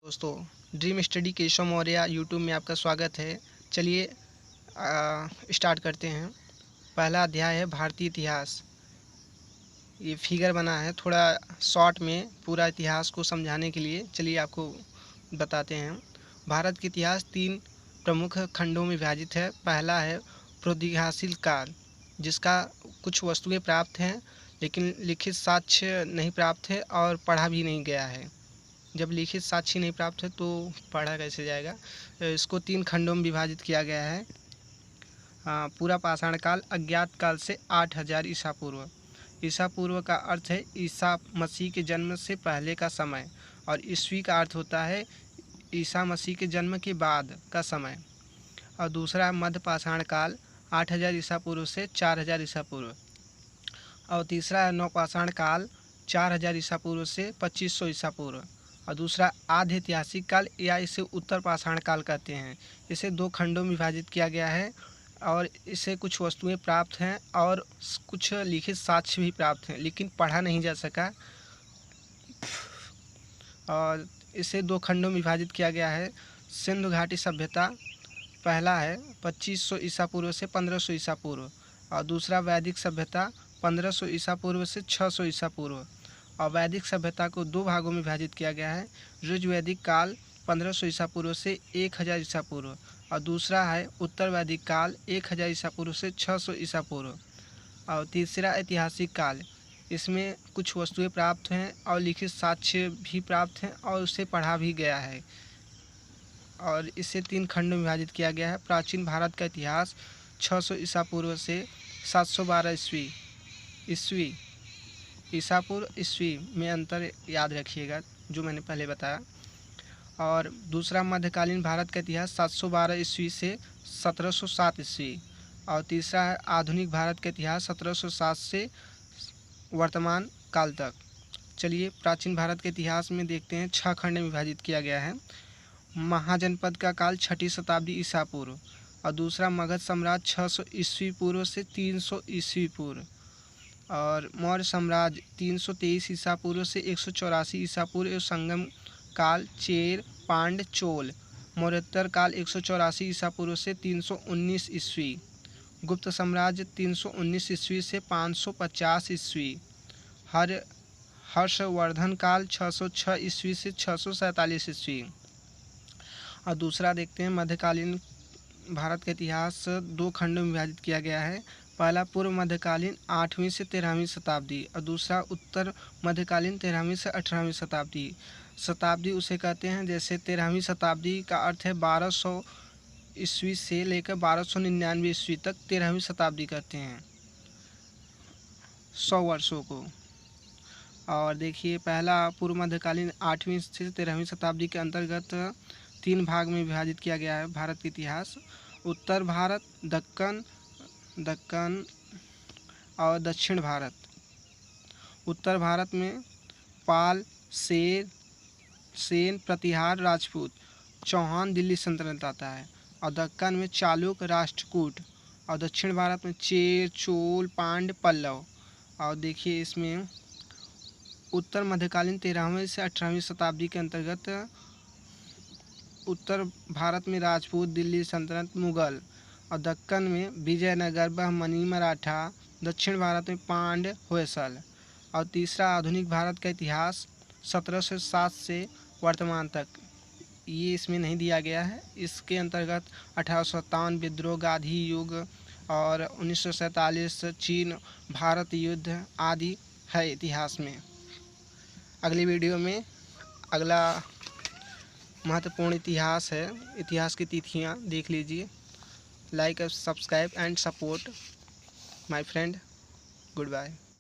दोस्तों, dream study Keshav Maurya YouTube में आपका स्वागत है। चलिए स्टार्ट करते हैं। पहला अध्याय है भारतीय इतिहास। ये फिगर बना है थोड़ा शॉर्ट में पूरा इतिहास को समझाने के लिए। चलिए आपको बताते हैं। भारत का इतिहास 3 प्रमुख खंडों में विभाजित है। पहला है प्रौद्योगिक काल, जिसका कुछ वस्तुएं प्राप्त हैं लेकिन लिखित साक्ष्य नहीं प्राप्त है और पढ़ा भी नहीं गया है। जब लिखित साक्ष्य नहीं प्राप्त है तो पढ़ा कैसे जाएगा। इसको 3 खंडों में विभाजित किया गया है। पूरा पाषाण काल अज्ञात काल से 8000 ईसा पूर्व। ईसा पूर्व का अर्थ है ईसा मसीह के जन्म से पहले का समय, और ईस्वी का अर्थ होता है ईसा मसीह के जन्म के बाद का समय। और दूसरा मध्य पाषाण काल 8000 ईसा पूर्व से 4000 ईसा पूर्व। और तीसरा नवपाषाण काल 4000 ईसा पूर्व से 2500 ईसा पूर्व। और दूसरा आधि ऐतिहासिक काल या इसे उत्तर पाषाण काल कहते हैं। इसे 2 खंडों में विभाजित किया गया है और इसे कुछ वस्तुएं प्राप्त हैं और कुछ लिखित साक्ष्य भी प्राप्त हैं लेकिन पढ़ा नहीं जा सका। और इसे 2 खंडों में विभाजित किया गया है। सिंधु घाटी सभ्यता पहला है 2500 ईसा पूर्व से 1500 ईसा पूर्व, और दूसरा वैदिक सभ्यता 1500 ईसा पूर्व से 600 ईसा पूर्व। और वैदिक सभ्यता को 2 भागों में विभाजित किया गया है। ऋग्वैदिक काल 1500 ईसा पूर्व से 1000 ईसा पूर्व, और दूसरा है उत्तर वैदिक काल 1000 ईसा पूर्व से 600 ईसा पूर्व। और तीसरा ऐतिहासिक काल, इसमें कुछ वस्तुएं प्राप्त हैं और लिखित साक्ष्य भी प्राप्त हैं और उसे पढ़ा भी गया है। और इसे 3 खंडों में विभाजित किया गया है। प्राचीन भारत का इतिहास 600 ईसा पूर्व से 712 ईस्वी। ईसा पूर्व ईस्वी में अंतर याद रखिएगा जो मैंने पहले बताया। और दूसरा मध्यकालीन भारत का इतिहास 712 ईस्वी से 1707 ईस्वी। और तीसरा है आधुनिक भारत का इतिहास 1707 से वर्तमान काल तक। चलिए प्राचीन भारत के इतिहास में देखते हैं। 6 खंड में विभाजित किया गया है। महाजनपद का काल 6वीं शताब्दी ईसा पूर्व, और दूसरा मगध साम्राज्य 600 ईस्वी पूर्व से 300 ईस्वी पूर्व, और मौर्य साम्राज्य 323 ईसा पूर्व से 184 ईसा पूर्व एवं संगम काल चेर पांड्य चोल। मौर्योत्तर काल 184 ईसा पूर्व से 319 ईस्वी। गुप्त साम्राज्य 319 ईस्वी से 550 ईस्वी। हर्षवर्धन काल 606 ईस्वी से 647 ईस्वी। और दूसरा देखते हैं मध्यकालीन भारत का इतिहास 2 खंडों में विभाजित किया गया है। पहला पूर्व मध्यकालीन 8वीं से 13वीं शताब्दी, और दूसरा उत्तर मध्यकालीन 13वीं से 18वीं शताब्दी। शताब्दी उसे कहते हैं जैसे 13वीं शताब्दी का अर्थ है 1200 ईस्वी से लेकर 1299 ईस्वी तक 13वीं शताब्दी कहते हैं 100 वर्षों को। और देखिए पहला पूर्व मध्यकालीन 8वीं से 13वीं शताब्दी के अंतर्गत 3 भाग में विभाजित किया गया है भारत का इतिहास। उत्तर भारत, दक्कन और दक्षिण भारत। उत्तर भारत में पाल, सेन, प्रतिहार, राजपूत, चौहान, दिल्ली सल्तनत आता है। और दक्कन में चालुक, राष्ट्रकूट। और दक्षिण भारत में चेर, चोल, पांड्य, पल्लव। और देखिए इसमें उत्तर मध्यकालीन 13वीं से 18वीं शताब्दी के अंतर्गत उत्तर भारत में राजपूत, दिल्ली सल्तनत, मुगल। और दक्कन में विजयनगर, बहमनी, मराठा। दक्षिण भारत में पांड्य, होयसल। और तीसरा आधुनिक भारत का इतिहास 1707 से वर्तमान तक, ये इसमें नहीं दिया गया है। इसके अंतर्गत 1857 विद्रोह, गांधी युग और 1947 चीन भारत युद्ध आदि है इतिहास में। अगली वीडियो में अगला महत्वपूर्ण इतिहास है। इतिहास की तिथियां देख लीजिए। Like, subscribe and support my friend. Good bye.